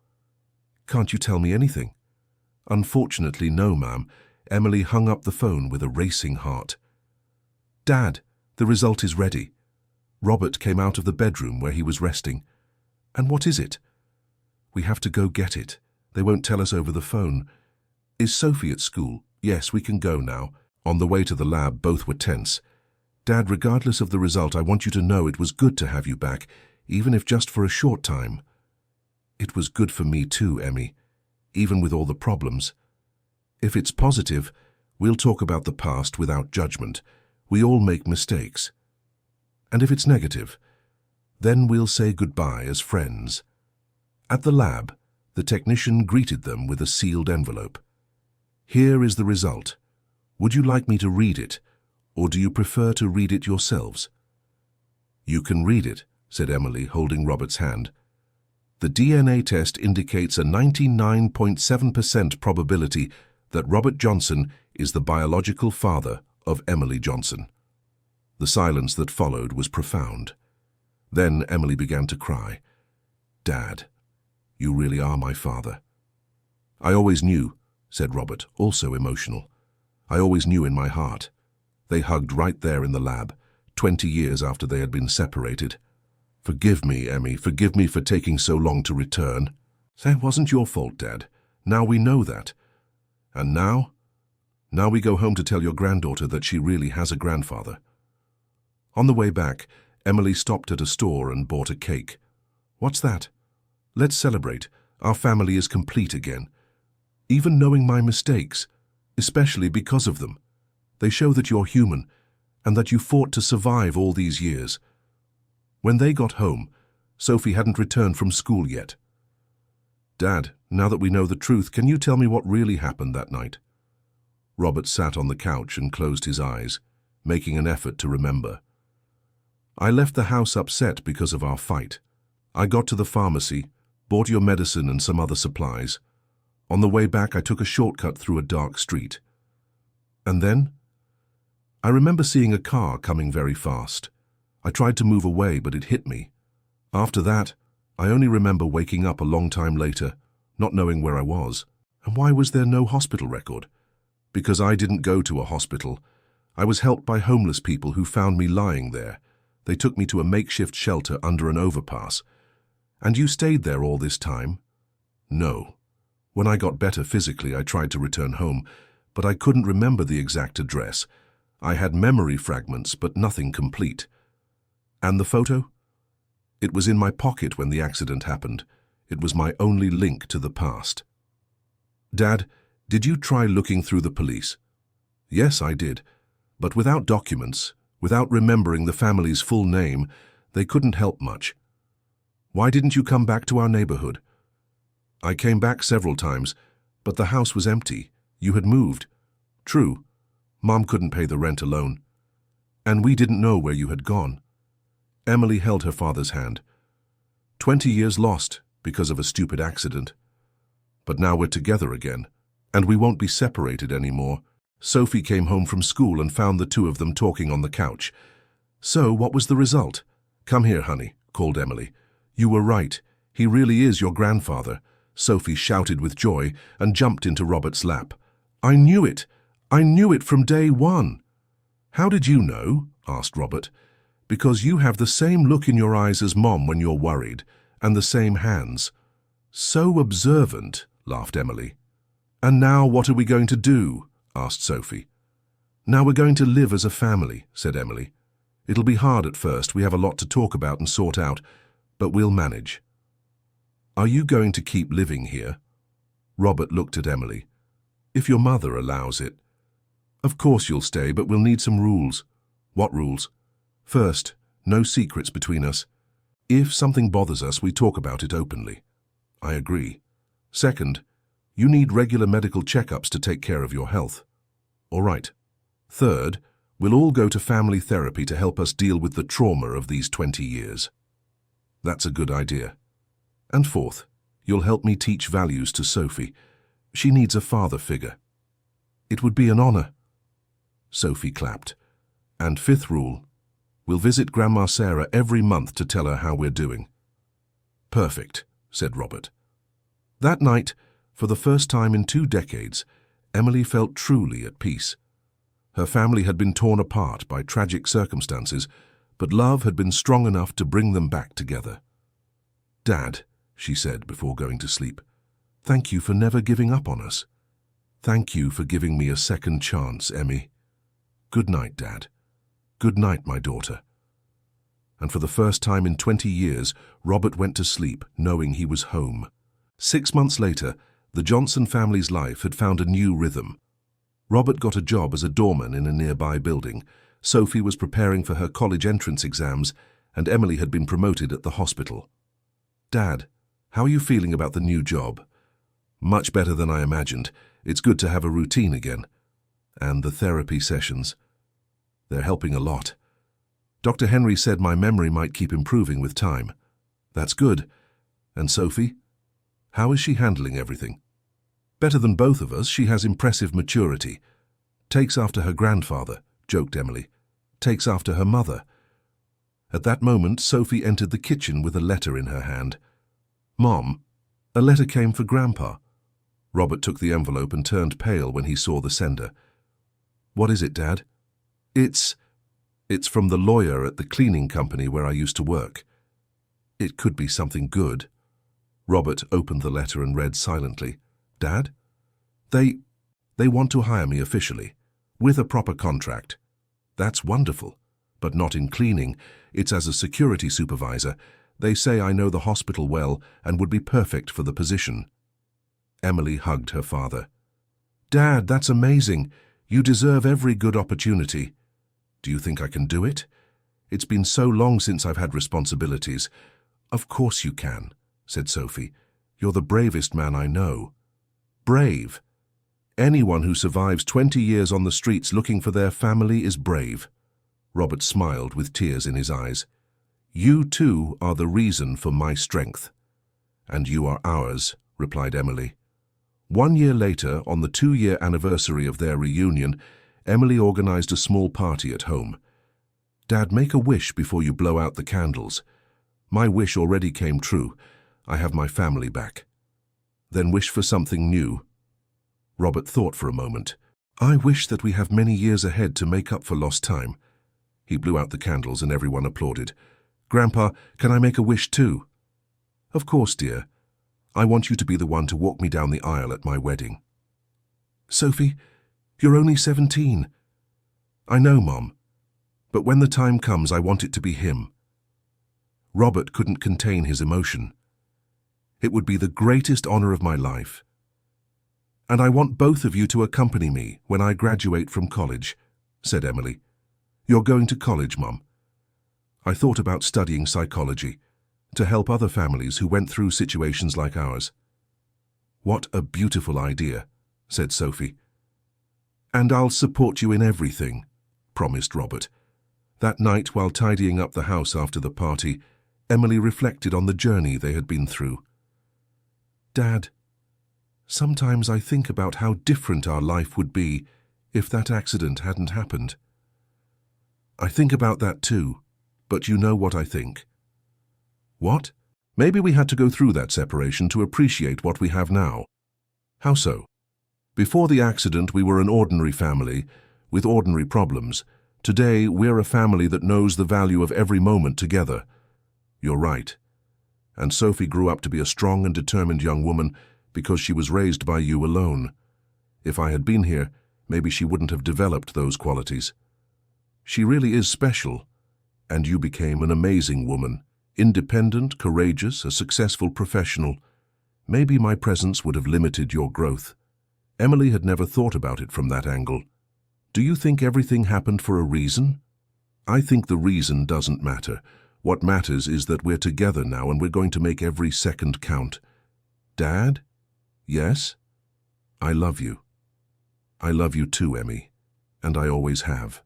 [SPEAKER 1] Can't you tell me anything? Unfortunately, no, ma'am. Emily hung up the phone with a racing heart. Dad, the result is ready. Robert came out of the bedroom where he was resting. And what is it? We have to go get it. They won't tell us over the phone. Is Sophie at school? Yes, we can go now. On the way to the lab, both were tense. Dad, regardless of the result, I want you to know it was good to have you back, even if just for a short time. It was good for me too, Emmy, even with all the problems. If it's positive, we'll talk about the past without judgment. We all make mistakes. And if it's negative, then we'll say goodbye as friends. At the lab, the technician greeted them with a sealed envelope. Here is the result. Would you like me to read it, or do you prefer to read it yourselves? You can read it, said Emily, holding Robert's hand. The DNA test indicates a 99.7% probability that Robert Johnson is the biological father of Emily Johnson. The silence that followed was profound. Then Emily began to cry. Dad, you really are my father. I always knew, said Robert, also emotional. I always knew in my heart. They hugged right there in the lab, 20 years after they had been separated. Forgive me, Emmy, forgive me for taking so long to return. That wasn't your fault, Dad. Now we know that. And now? Now we go home to tell your granddaughter that she really has a grandfather. On the way back, Emily stopped at a store and bought a cake. What's that? Let's celebrate. Our family is complete again. Even knowing my mistakes, especially because of them. They show that you're human and that you fought to survive all these years. When they got home, Sophie hadn't returned from school yet. Dad, now that we know the truth, can you tell me what really happened that night? Robert sat on the couch and closed his eyes, making an effort to remember. I left the house upset because of our fight. I got to the pharmacy, bought your medicine and some other supplies. On the way back, I took a shortcut through a dark street. And then? I remember seeing a car coming very fast. I tried to move away, but it hit me. After that, I only remember waking up a long time later, not knowing where I was, And why was there no hospital record? Because I didn't go to a hospital. I was helped by homeless people who found me lying there. They took me to a makeshift shelter under an overpass. And you stayed there all this time? No. When I got better physically, I tried to return home, but I couldn't remember the exact address. I had memory fragments, but nothing complete. And the photo? It was in my pocket when the accident happened. It was my only link to the past. Dad, did you try looking through the police? Yes, I did. But without documents, without remembering the family's full name, they couldn't help much. Why didn't you come back to our neighborhood? I came back several times, but the house was empty. You had moved. True. Mom couldn't pay the rent alone. And we didn't know where you had gone. Emily held her father's hand. 20 years lost because of a stupid accident. But now we're together again, and we won't be separated anymore. Sophie came home from school and found the two of them talking on the couch. So, what was the result? Come here, honey, called Emily. You were right. He really is your grandfather. Sophie shouted with joy and jumped into Robert's lap. I knew it. I knew it from day one. How did you know? Asked Robert. Because you have the same look in your eyes as Mom when you're worried, and the same hands. So observant, laughed Emily. And now what are we going to do? Asked Sophie. Now we're going to live as a family, said Emily. It'll be hard at first, we have a lot to talk about and sort out, but we'll manage. Are you going to keep living here? Robert looked at Emily. If your mother allows it. Of course you'll stay, but we'll need some rules. What rules? First, no secrets between us. If something bothers us, we talk about it openly. I agree. Second, you need regular medical checkups to take care of your health. All right. Third, we'll all go to family therapy to help us deal with the trauma of these 20 years. That's a good idea. And fourth, you'll help me teach values to Sophie. She needs a father figure. It would be an honor. Sophie clapped. And fifth rule, we'll visit Grandma Sarah every month to tell her how we're doing. Perfect, said Robert. That night, for the first time in 2 decades, Emily felt truly at peace. Her family had been torn apart by tragic circumstances, but love had been strong enough to bring them back together. Dad, she said before going to sleep, thank you for never giving up on us. Thank you for giving me a second chance, Emmy. Good night, Dad. Good night, my daughter. And for the first time in 20 years, Robert went to sleep knowing he was home. 6 months later, the Johnson family's life had found a new rhythm. Robert got a job as a doorman in a nearby building. Sophie was preparing for her college entrance exams, and Emily had been promoted at the hospital. Dad, how are you feeling about the new job? Much better than I imagined. It's good to have a routine again. And the therapy sessions. They're helping a lot. Dr. Henry said my memory might keep improving with time. That's good. And Sophie? How is she handling everything? Better than both of us, she has impressive maturity. Takes after her grandfather, joked Emily. Takes after her mother. At that moment, Sophie entered the kitchen with a letter in her hand. Mom, a letter came for Grandpa. Robert took the envelope and turned pale when he saw the sender. What is it, Dad? It's from the lawyer at the cleaning company where I used to work. It could be something good. Robert opened the letter and read silently. Dad? They want to hire me officially, with a proper contract. That's wonderful, but not in cleaning. It's as a security supervisor. They say I know the hospital well and would be perfect for the position. Emily hugged her father. Dad, that's amazing. You deserve every good opportunity. Do you think I can do it? It's been so long since I've had responsibilities. Of course you can, said Sophie. You're the bravest man I know. Brave? Anyone who survives 20 years on the streets looking for their family is brave. Robert smiled with tears in his eyes. You too are the reason for my strength. And you are ours, replied Emily. 1 year later, on the 2-year anniversary of their reunion, Emily organized a small party at home. Dad, make a wish before you blow out the candles. My wish already came true. I have my family back. Then wish for something new. Robert thought for a moment. I wish that we have many years ahead to make up for lost time. He blew out the candles and everyone applauded. Grandpa, can I make a wish too? Of course, dear. I want you to be the one to walk me down the aisle at my wedding. Sophie, you're only 17. I know, Mom. But when the time comes, I want it to be him. Robert couldn't contain his emotion. It would be the greatest honor of my life. And I want both of you to accompany me when I graduate from college, said Emily. You're going to college, Mom. I thought about studying psychology to help other families who went through situations like ours. What a beautiful idea, said Sophie. And I'll support you in everything, promised Robert. That night, while tidying up the house after the party, Emily reflected on the journey they had been through. Dad, sometimes I think about how different our life would be if that accident hadn't happened. I think about that too, but you know what I think. What? Maybe we had to go through that separation to appreciate what we have now. How so? Before the accident, we were an ordinary family with ordinary problems. Today, we're a family that knows the value of every moment together. You're right. And Sophie grew up to be a strong and determined young woman because she was raised by you alone. If I had been here, maybe she wouldn't have developed those qualities. She really is special, and you became an amazing woman, independent, courageous, a successful professional. Maybe my presence would have limited your growth. Emily had never thought about it from that angle. Do you think everything happened for a reason? I think the reason doesn't matter. What matters is that we're together now and we're going to make every second count. Dad? Yes? I love you. I love you too, Emmy, and I always have.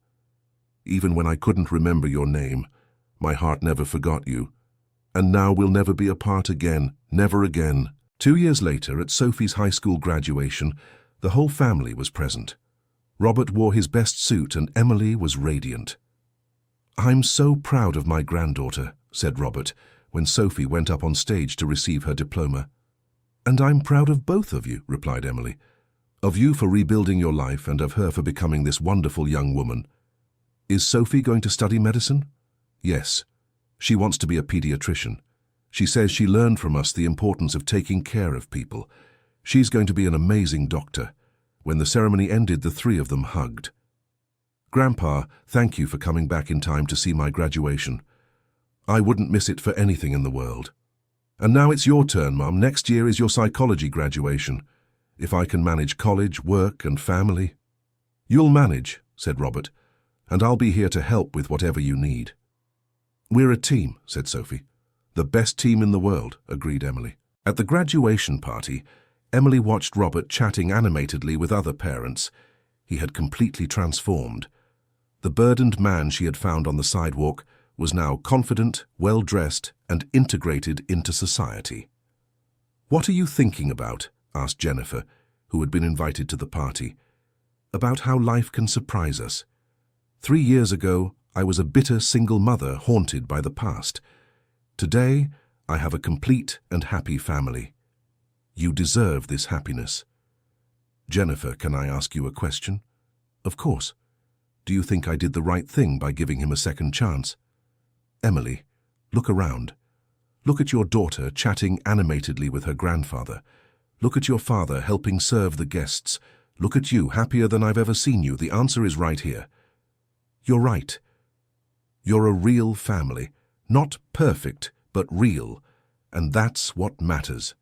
[SPEAKER 1] Even when I couldn't remember your name, my heart never forgot you. And now we'll never be apart again, never again. 2 years later, at Sophie's high school graduation, the whole family was present. Robert wore his best suit and Emily was radiant. I'm so proud of my granddaughter, said Robert, when Sophie went up on stage to receive her diploma. And I'm proud of both of you, replied Emily. Of you for rebuilding your life and of her for becoming this wonderful young woman. Is Sophie going to study medicine? Yes. She wants to be a pediatrician. She says she learned from us the importance of taking care of people. She's going to be an amazing doctor. When the ceremony ended, the three of them hugged. Grandpa, thank you for coming back in time to see my graduation. I wouldn't miss it for anything in the world. And now it's your turn, Mum. Next year is your psychology graduation. If I can manage college, work, and family. You'll manage, said Robert, and I'll be here to help with whatever you need. We're a team, said Sophie. The best team in the world, agreed Emily. At the graduation party, Emily watched Robert chatting animatedly with other parents. He had completely transformed. The burdened man she had found on the sidewalk was now confident, well-dressed, and integrated into society. What are you thinking about? Asked Jennifer, who had been invited to the party. About how life can surprise us. 3 years ago, I was a bitter single mother haunted by the past. Today, I have a complete and happy family. You deserve this happiness. Jennifer, can I ask you a question? Of course. Do you think I did the right thing by giving him a second chance? Emily, look around. Look at your daughter chatting animatedly with her grandfather. Look at your father helping serve the guests. Look at you, happier than I've ever seen you. The answer is right here. You're right. You're a real family. Not perfect, but real. And that's what matters.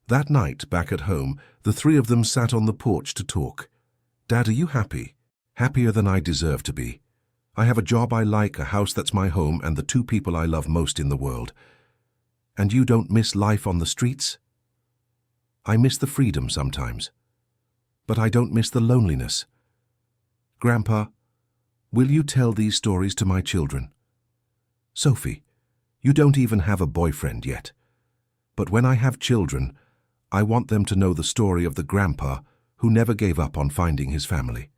[SPEAKER 1] That night, back at home, the three of them sat on the porch to talk. Dad, are you happy? Happier than I deserve to be. I have a job I like, a house that's my home, and the two people I love most in the world. And you don't miss life on the streets? I miss the freedom sometimes. But I don't miss the loneliness. Grandpa, will you tell these stories to my children? Sophie, you don't even have a boyfriend yet. But when I have children, I want them to know the story of the grandpa who never gave up on finding his family.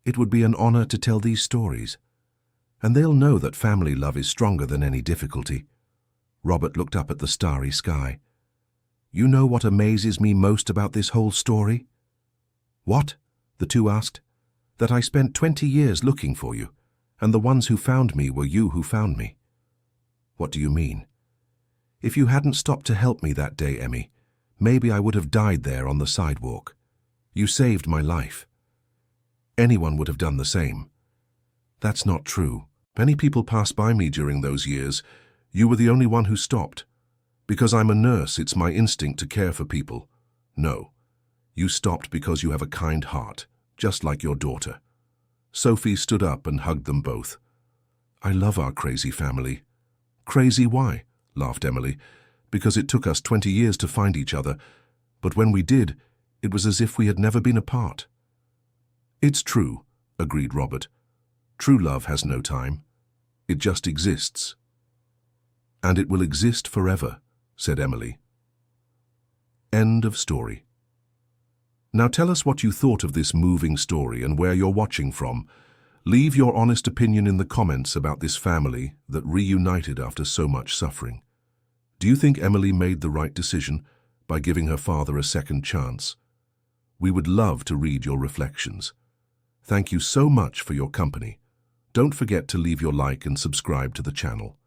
[SPEAKER 1] It would be an honor to tell these stories, and they'll know that family love is stronger than any difficulty. Robert looked up at the starry sky. You know what amazes me most about this whole story? What? The two asked. That I spent 20 years looking for you, and the ones who found me were you who found me. What do you mean? If you hadn't stopped to help me that day, Emmy, maybe I would have died there on the sidewalk. You saved my life. Anyone would have done the same. That's not true. Many people passed by me during those years. You were the only one who stopped. Because I'm a nurse, it's my instinct to care for people. No. You stopped because you have a kind heart, just like your daughter. Sophie stood up and hugged them both. I love our crazy family. Crazy why? Laughed Emily. Because it took us 20 years to find each other, but when we did, it was as if we had never been apart. It's true, agreed Robert. True love has no time. It just exists. And it will exist forever, said Emily. End of story. Now tell us what you thought of this moving story and where you're watching from. Leave your honest opinion in the comments about this family that reunited after so much suffering. Do you think Emily made the right decision by giving her father a second chance? We would love to read your reflections. Thank you so much for your company. Don't forget to leave your like and subscribe to the channel.